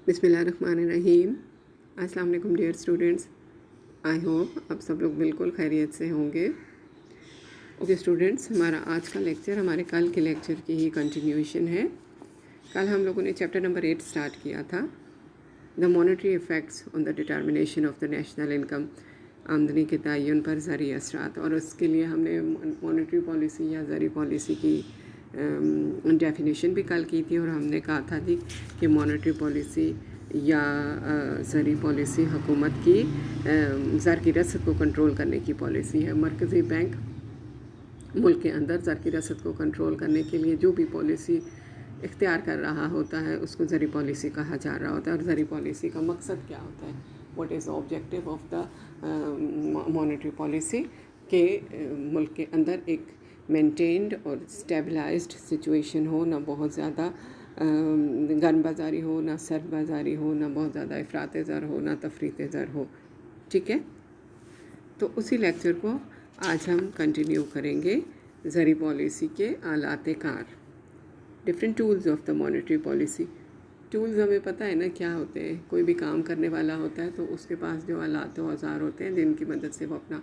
बिस्मिल्लाहिर्रहमानिर्रहीम। अस्सलाम वालेकुम डियर स्टूडेंट्स, आई होप आप सब लोग बिल्कुल खैरियत से होंगे। ओके स्टूडेंट्स, हमारा आज का लेक्चर हमारे कल के लेक्चर की ही कंटिन्यूएशन है। कल हम लोगों ने चैप्टर नंबर 8 स्टार्ट किया था, the monetary effects on the determination of the national income, आमदनी के तयन पर ज़री असरात। और उसके लिए हमने मॉनेटरी पॉलिसी या ज़री पॉलिसी की डेफिनेशन भी कल की थी, और हमने कहा था जी कि मॉनेटरी पॉलिसी या ज़री पॉलिसी हुकूमत की ज़र की रसद को कंट्रोल करने की पॉलिसी है। मरकज़ी बैंक मुल्क के अंदर ज़र की रसद को कंट्रोल करने के लिए जो भी पॉलिसी इख्तियार कर रहा होता है उसको ज़री पॉलिसी कहा जा रहा होता है। और ज़री पॉलिसी का मकसद क्या होता है, what is the objective of the monetary policy, के मुल्क के अंदर एक मेंटेन्ड और स्टेबलाइज्ड सिचुएशन हो, ना बहुत ज़्यादा गन बाज़ारी हो, ना सर्द बाज़ारी हो, ना बहुत ज़्यादा इफ़रात ज़र हो, ना तफरीत ज़र हो। ठीक है, तो उसी लेक्चर को आज हम कंटिन्यू करेंगे। ज़री पॉलिसी के आलात car, different tools of the monetary policy. Tools हमें पता है ना क्या होते हैं। कोई भी काम करने वाला होता है तो उसके पास जो आलात औज़ार होते हैं जिनकी मदद से वो अपना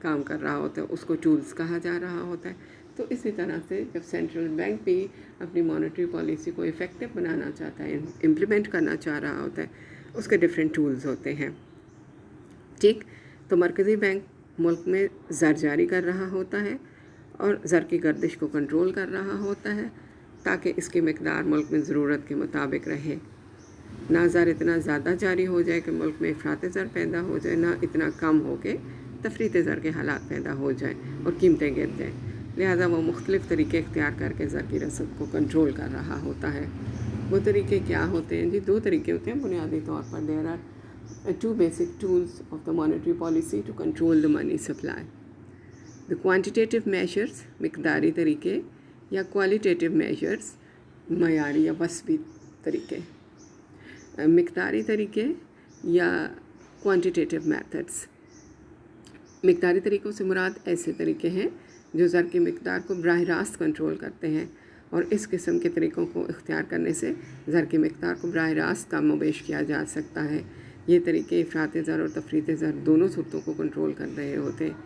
काम कर रहा होता है उसको टूल्स कहा जा रहा होता है। तो इसी तरह से जब सेंट्रल बैंक भी अपनी मॉनेटरी पॉलिसी को इफ़ेक्टिव बनाना चाहता है, इम्प्लीमेंट करना चाह रहा होता है, उसके डिफरेंट टूल्स होते हैं। ठीक, तो मरकज़ी बैंक मुल्क में ज़र जारी कर रहा होता है और ज़र की गर्दिश को कंट्रोल कर रहा होता है ताकि इसकी मकदार मुल्क में ज़रूरत के मुताबिक रहे। ना ज़र इतना ज़्यादा जारी हो जाए कि मुल्क में इफ़रात ज़र पैदा हो जाए, ना इतना कम हो के तफरीत ज़र के हालात पैदा हो जाए और कीमतें गिर जाएँ। लिहाजा वो मुख्तलिफ़ तरीके इख्तियार करके ज़र की रसद को कंट्रोल कर रहा होता है। वो तरीके क्या होते हैं जी? दो तरीके होते हैं बुनियादी तौर पर। There are two basic tools of the monetary policy to control the money supply. The quantitative measures, मिकदारी तरीके, या क्वालिटेटिव मेजर्स, मयारी या वस्फी तरीके। मिकदारी तरीके या क्वांटिटेटिव मेथड्स। मिकदारी तरीक़ों से मुराद ऐसे तरीके हैं जो ज़र की मिकदार को बराह रास्त कंट्रोल करते हैं, और इस किस्म के तरीक़ों को इख्तियार करने से ज़र की मिकदार को बराह रास्त कम व बेश किया जा सकता है। ये तरीके इफ़रात ज़र और तफरीत ज़र दोनों सूरतों को कंट्रोल कर रहे होते हैं।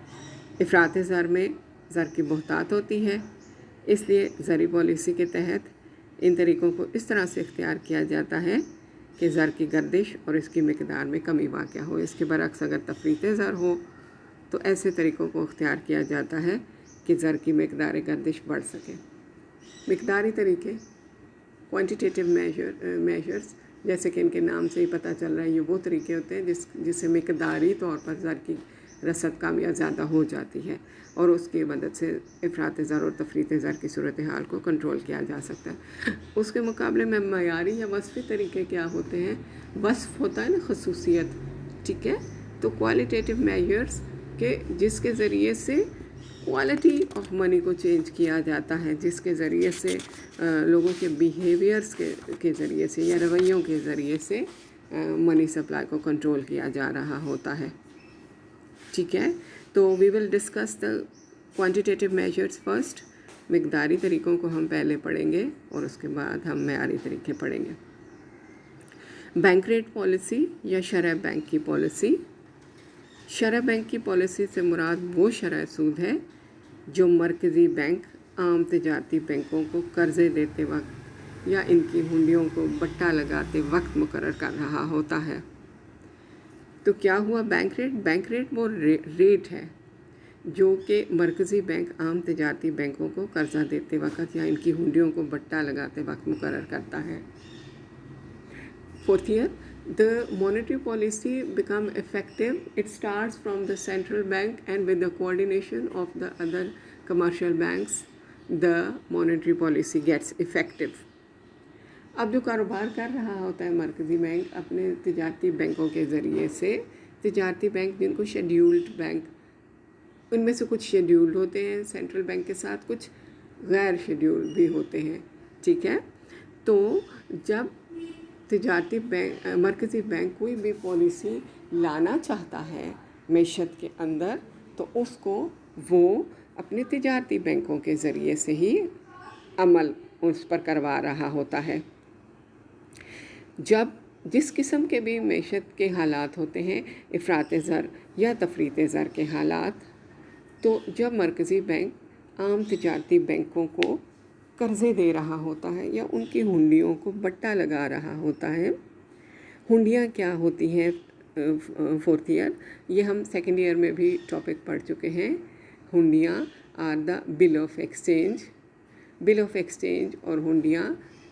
इफ़रात ज़र में ज़र की बहुतात होती है, इसलिए ज़री पॉलिसी के तहत इन तरीक़ों को इस तरह से इख्तियार किया जाता है कि ज़र की गर्दिश और इसकी मकदार में कमी वाक़या हो। इसके बरक्स अगर तफरीत ज़र हो तो ऐसे तरीक़ों को इख्तियार किया जाता है कि ज़र की मकदार गर्दिश बढ़ सके। मकदारी तरीके, क्वांटिटेटिव मेजर्स, जैसे कि इनके नाम से ही पता चल रहा है, ये वो तरीके होते हैं जिससे मकदारी तौर पर ज़र की रसद कम या ज़्यादा हो जाती है और उसकी मदद से इफ़रात ज़र और तफरीत ज़र की सूरत हाल को कंट्रोल किया जा सकता है। उसके मुकाबले में मयारी या वस्फ़ी तरीके क्या होते हैं? वस्फ़ होता है ना, खसूसियत। ठीक है, तो क्वालिटेटिव मेजर्स के जिसके ज़रिए से क्वालिटी ऑफ मनी को चेंज किया जाता है, जिसके ज़रिए से लोगों के बिहेवियर्स के ज़रिए से या रवैयों के ज़रिए से मनी सप्लाई को कंट्रोल किया जा रहा होता है। ठीक है, तो we will discuss the quantitative measures first. मकदारी तरीक़ों को हम पहले पढ़ेंगे और उसके बाद हम मयारी तरीके पढ़ेंगे। बैंक रेट पॉलिसी या शरह बैंक की पॉलिसी। शरह बैंक की पॉलिसी से मुराद वो शरह सूद है जो मरकज़ी बैंक आम तिजारती बैंकों को कर्ज़े देते वक्त या इनकी हुंडियों को बट्टा लगाते वक्त मुकर्रर कर रहा होता है। तो क्या हुआ? बैंक रेट वो रेट है जो कि मरकज़ी बैंक आम तिजारती बैंकों को कर्ज़ा देते वक्त या इनकी हुंडियों को बट्टा लगाते वक्त मुकर्रर करता है। Fourth year, the monetary policy become effective. It starts from the central bank and with the coordination of the other commercial banks, the monetary policy gets effective. अब जो कारोबार कर रहा होता है मरकज़ी बैंक अपने तिजारती बैंकों के ज़रिए से, तिजारती बैंक जिनको शेड्यूल्ड बैंक, उनमें से कुछ शेड्यूल्ड होते हैं सेंट्रल बैंक के साथ, कुछ गैर शेड्यूल्ड भी होते हैं। ठीक है, तो जब तिजारती बैंक मरकज़ी बैंक कोई भी पॉलिसी लाना चाहता है मैशत के अंदर, तो उसको वो अपने तिजारती बैंकों के ज़रिए से ही अमल उस पर करवा रहा होता है। जब जिस किस्म के भी मईशत के हालात होते हैं, इफ़रात ज़र या तफरीत ज़र के हालात, तो जब मरकज़ी बैंक आम तिजारती बैंकों को कर्ज़े दे रहा होता है या उनकी हुंडियों को बट्टा लगा रहा होता है। हुंडियाँ क्या होती हैं? फोर्थ ईयर, ये हम सेकेंड ईयर में भी टॉपिक पढ़ चुके हैं। हुंडियाँ are the bill of exchange. Bill of exchange और हुंडियाँ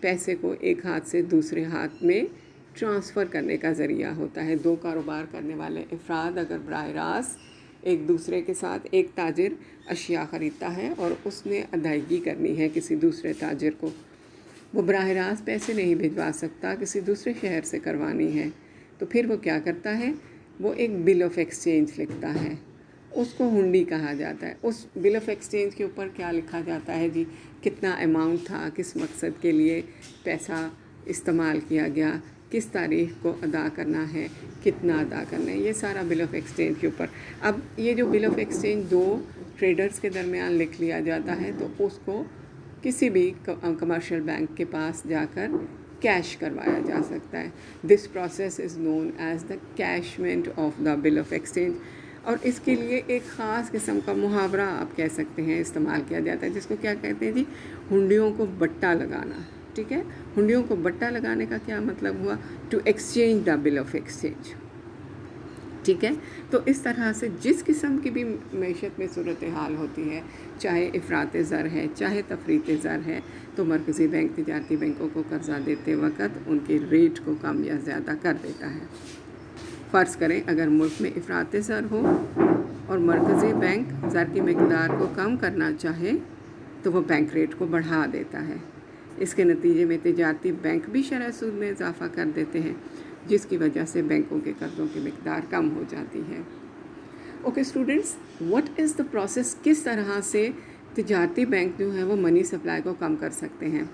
पैसे को एक हाथ से दूसरे हाथ में ट्रांसफ़र करने का ज़रिया होता है। दो कारोबार करने वाले अफराद अगर बराह रास्त एक दूसरे के साथ, एक ताजिर अशिया ख़रीदता है और उसने अदायगी करनी है किसी दूसरे ताजिर को, वो बराह रास्त पैसे नहीं भिजवा सकता, किसी दूसरे शहर से करवानी है, तो फिर वो क्या करता है? वो एक बिल ऑफ एक्सचेंज लिखता है, उसको हुंडी कहा जाता है। उस बिल ऑफ एक्सचेंज के ऊपर क्या लिखा जाता है जी? कितना अमाउंट था, किस मकसद के लिए पैसा इस्तेमाल किया गया, किस तारीख को अदा करना है, कितना अदा करना है, ये सारा बिल ऑफ एक्सचेंज के ऊपर। अब ये जो बिल ऑफ एक्सचेंज दो ट्रेडर्स के दरमियान लिख लिया जाता है, तो उसको किसी भी कमर्शियल बैंक के पास जाकर कैश करवाया जा सकता है। This process is known as the cashment of the bill of exchange. और इसके लिए एक ख़ास किस्म का मुहावरा आप कह सकते हैं इस्तेमाल किया जाता है, जिसको क्या कहते हैं जी? हुंडियों को बट्टा लगाना। ठीक है, हुंडियों को बट्टा लगाने का क्या मतलब हुआ? To exchange the bill of exchange. ठीक है, तो इस तरह से जिस किस्म की भी मईशत में सूरत हाल होती है, चाहे इफ़रात ज़र है, चाहे तफरीत ज़र है, तो मरकज़ी बैंक तिजारती बैंकों को कर्ज़ा देते वक्त उनके रेट को कम या ज़्यादा कर देता है। फ़र्ज़ करें अगर मुल्क में इफ़रात ज़र हो और मरकज़ी बैंक ज़र की मकदार को कम करना चाहे, तो वो बैंक रेट को बढ़ा देता है। इसके नतीजे में तिजारती बैंक भी शरह सूद में इजाफ़ा कर देते हैं, जिसकी वजह से बैंकों के कर्ज़ों की मकदार कम हो जाती है। Okay students, what is the process? किस तरह से तिजारती बैंक जो है वो मनी सप्लाई को कम कर सकते हैं?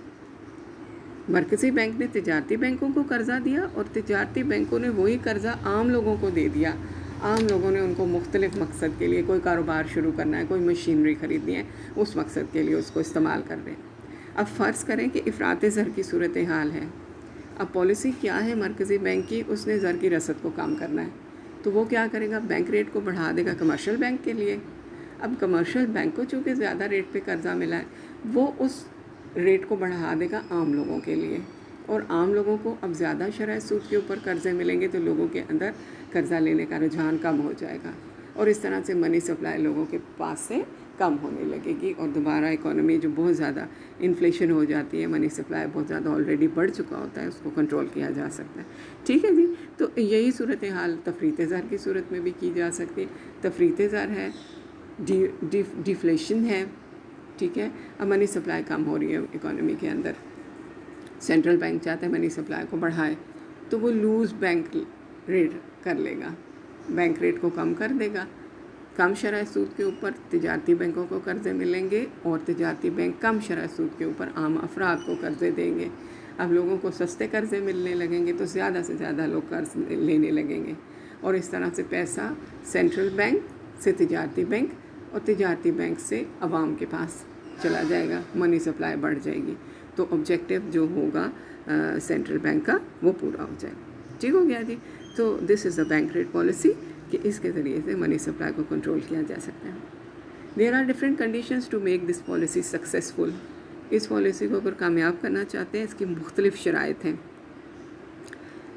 मरकज़ी बैंक ने तिजारती बैंकों को कर्ज़ा दिया और तिजारती बैंकों ने वही कर्ज़ा आम लोगों को दे दिया। आम लोगों ने उनको मुख्तलिफ़ मकसद के लिए, कोई कारोबार शुरू करना है, कोई मशीनरी ख़रीदनी है, उस मकसद के लिए उसको इस्तेमाल कर रहे हैं। अब फ़र्ज़ करें कि इफ़रात ज़र की सूरत हाल है। अब पॉलिसी क्या है मरकज़ी बैंक की? उसने ज़र की रसद को कम करना है, तो वो क्या करेगा? बैंक रेट को बढ़ा देगा कमर्शियल बैंक के लिए। अब कमर्शियल बैंक को चूँकि ज़्यादा रेट पे कर्ज़ा मिला है, वो उस रेट को बढ़ा देगा आम लोगों के लिए, और आम लोगों को अब ज़्यादा शरह सूद के ऊपर कर्ज़े मिलेंगे, तो लोगों के अंदर कर्ज़ा लेने का रुझान कम हो जाएगा, और इस तरह से मनी सप्लाई लोगों के पास से कम होने लगेगी, और दोबारा इकोनॉमी जो बहुत ज़्यादा इन्फ्लेशन हो जाती है, मनी सप्लाई बहुत ज़्यादा ऑलरेडी बढ़ चुका होता है, उसको कंट्रोल किया जा सकता है। ठीक है जी, तो यही सूरत हाल तफरीत ज़र की सूरत में भी की जा सकती है। तफरीत ज़र है, डिफ्लेशन है। ठीक है, अब मनी सप्लाई कम हो रही है इकोनॉमी के अंदर, सेंट्रल बैंक चाहता है मनी सप्लाई को बढ़ाए, तो वो लूज़ बैंक रेट कर लेगा, बैंक रेट को कम कर देगा। कम शरह सूद के ऊपर तिजारती बैंकों को कर्ज़े मिलेंगे, और तिजारती बैंक कम शरह सूद के ऊपर आम अफराद को कर्ज़े देंगे। अब लोगों को सस्ते कर्ज़े मिलने लगेंगे, तो ज़्यादा से ज़्यादा लोग कर्ज़ लेने लगेंगे, और इस तरह से पैसा सेंट्रल बैंक से तिजारती बैंक और तिजारती बैंक से अवाम के पास चला जाएगा, मनी सप्लाई बढ़ जाएगी, तो ऑब्जेक्टिव जो होगा सेंट्रल बैंक का वो पूरा हो जाएगा। ठीक हो गया जी। तो this is the bank rate policy, कि इसके ज़रिए से मनी सप्लाई को कंट्रोल किया जा सकता है। There are different conditions to make this policy successful. इस पॉलिसी को अगर कामयाब करना चाहते हैं, इसकी मुख्तलिफ़ शराइत हैं।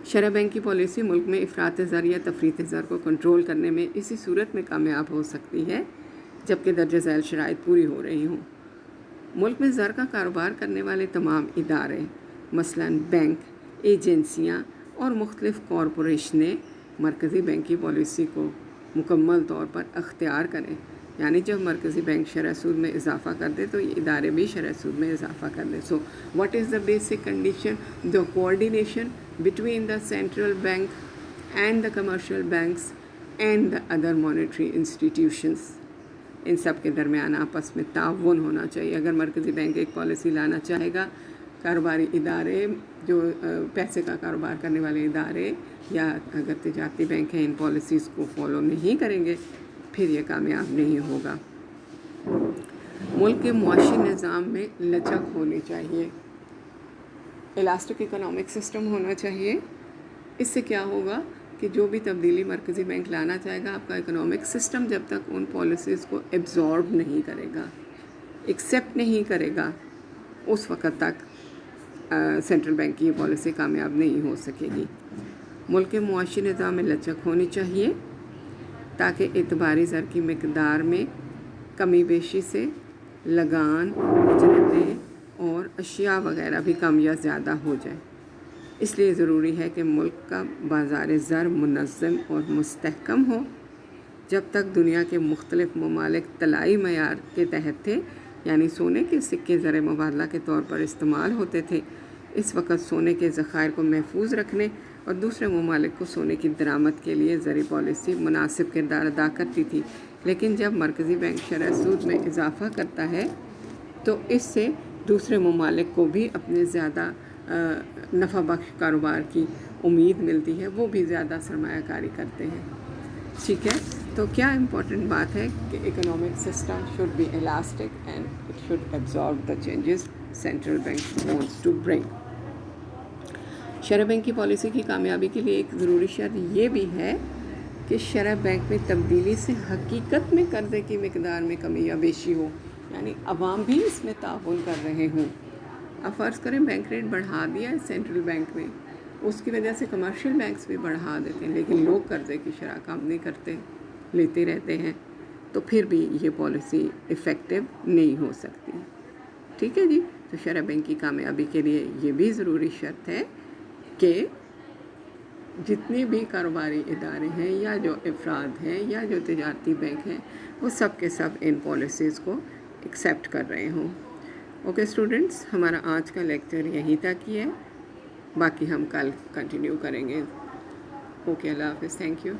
शरह बैंक की पॉलिसी मुल्क में इफ़रात ज़र या तफरीत ज़र को कंट्रोल करने में इसी सूरत में कामयाब हो सकती है जबकि दर्ज झैल शराइत पूरी हो रही हों। मुल्क में ज़र का कारोबार करने वाले तमाम इदारे, मसलन बैंक, एजेंसियाँ और मुख्तलिफ़ कॉरपोरेशनें मरकज़ी बैंक की पॉलिसी को मुकम्मल तौर पर अख्तियार करें, यानी जब मरकज़ी बैंक शरह सूद में इजाफ़ा कर दे तो ये इदारे भी शरह सूद में इजाफ़ा कर दें। So what is the basic condition? The coordination between the central bank and the commercial banks and the other monetary institutions. इन सब के दरमियान आपस में ताउन होना चाहिए। अगर मरकज़ी बैंक एक पॉलिसी लाना चाहेगा, कारोबारी इदारे जो पैसे का कारोबार करने वाले इदारे या अगर तिजारती बैंक हैं इन पॉलिसीज़ को फॉलो नहीं करेंगे, फिर ये कामयाब नहीं होगा। मुल्क के मुआशी निज़ाम में लचक होनी चाहिए, इलास्टिक इकोनॉमिक सिस्टम होना चाहिए, इससे क्या होगा कि जो भी तब्दीली मरकज़ी बैंक लाना चाहेगा, आपका इकोनॉमिक सिस्टम जब तक उन पॉलिसीज़ को एब्जॉर्ब नहीं करेगा, एक्सेप्ट नहीं करेगा, उस वक़्त तक सेंट्रल बैंक की ये पॉलिसी कामयाब नहीं हो सकेगी। मुल्क के मुआशी निज़ाम में लचक होनी चाहिए ताकि एतबारी ज़र की मिकदार में कमी बेशी से लगान, उजरतें और अशिया वगैरह भी कम या ज़्यादा हो जाए। इसलिए ज़रूरी है कि मुल्क का बाज़ार ज़र मुनज़्ज़म और मुस्तहकम हो। जब तक दुनिया के मुख्तलिफ़ ममालिक तलाई मयार के तहत थे, यानी सोने के सिक्के ज़र मुबादला के तौर पर इस्तेमाल होते थे, इस वक्त सोने के ज़खायर को महफूज रखने और दूसरे ममालिक को सोने की दरामद के लिए ज़री पॉलिसी मुनासिब किरदार अदा करती थी। लेकिन जब मरकज़ी बैंक शरह सूद में इजाफ़ा करता है तो इससे दूसरे ममालिक को भी अपने ज़्यादा नफ़ा बख्श कारोबार की उम्मीद मिलती है, वो भी ज़्यादा सरमायाकारी करते हैं। ठीक है, तो क्या इम्पोर्टेंट बात है कि economic system should be elastic and it should absorb the changes central bank wants to bring. शरह बैंक की पॉलिसी की कामयाबी के लिए एक ज़रूरी शर्त ये भी है कि शरह बैंक में तब्दीली से हकीकत में कर्ज़े की मिकदार में कमी या बेशी हो, यानी अवाम भी इसमें ताउन कर रहे हों। अब फ़र्ज़ करें बैंक रेट बढ़ा दिया है सेंट्रल बैंक में, उसकी वजह से कमर्शियल बैंक्स भी बढ़ा देते हैं, लेकिन लोग कर्ज़े की शरह कम नहीं करते, लेते रहते हैं, तो फिर भी ये पॉलिसी इफ़ेक्टिव नहीं हो सकती। ठीक है जी, तो शरह बैंक की कामयाबी के लिए ये भी ज़रूरी शर्त है कि जितने भी कारोबारी इदारे हैं या जो अफराद हैं या जो तिजारती बैंक हैं, वो सब के सब इन पॉलिसीज़ को एक्सेप्ट कर रहे हों। ओके स्टूडेंट्स, हमारा आज का लेक्चर यहीं तक ही है, बाकी हम कल कंटिन्यू करेंगे। ओके, अल्लाह हाफ़िज़, थैंक यू।